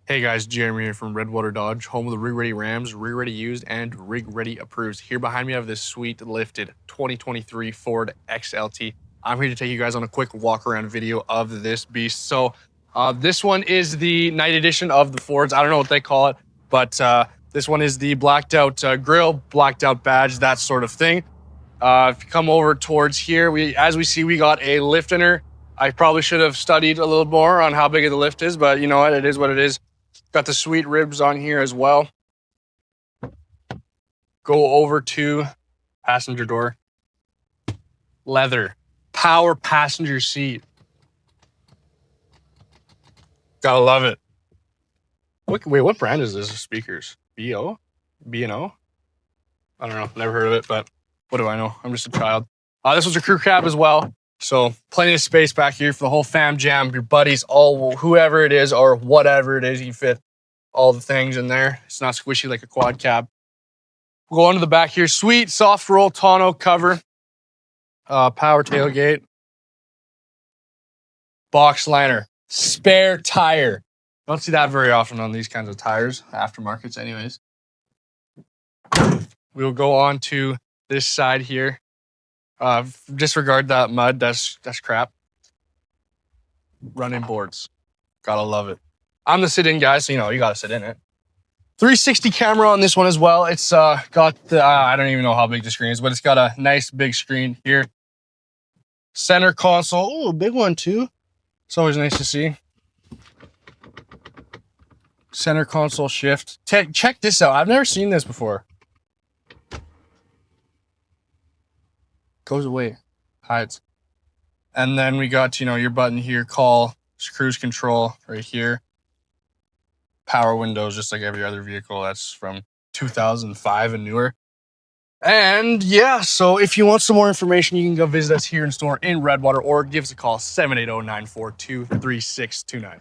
Hey guys, Jeremy here from Redwater Dodge, home of the Rig Ready Rams, Rig Ready Used, and Rig Ready Approves. Here behind me I have this sweet lifted 2023 Ford XLT. I'm here to take you guys on a quick walk around video of this beast. So this one is the night edition of the Fords. I don't know what they call it, but this one is the blacked out grille, blacked out badge, that sort of thing. If you come over towards here, as we see, we got a lift in her. I probably should have studied a little more on how big the lift is, but you know what? It is what it is. Got the sweet ribs on here as well. Go over to passenger door. Leather. Power passenger seat. Gotta love it. Wait, what brand is this? Speakers? B&O? B&O? I don't know. Never heard of it, but what do I know? I'm just a child. This was a crew cab as well. So plenty of space back here for the whole fam jam, your buddies, whoever it is or whatever it is. You fit all the things in there. It's not squishy like a quad cab. We'll go on to the back here. Sweet soft roll tonneau cover. Power tailgate. Box liner. Spare tire. Don't see that very often on these kinds of tires. Aftermarkets anyways. We'll go on to this side here. Disregard that mud. That's crap. Running boards. Gotta love it. I'm the sit-in guy, so you know, you gotta sit in it. 360 camera on this one as well. It's got the, I don't even know how big the screen is, but it's got a nice big screen here. Center console. Oh, big one too. It's always nice to see. Center console shift. Check this out. I've never seen this before. Goes away. Hides. And then we got, you know, your button here, call, cruise control right here. Power windows, just like every other vehicle. That's from 2005 and newer. And yeah, so if you want some more information, you can go visit us here in store in Redwater or give us a call, 780-942-3629.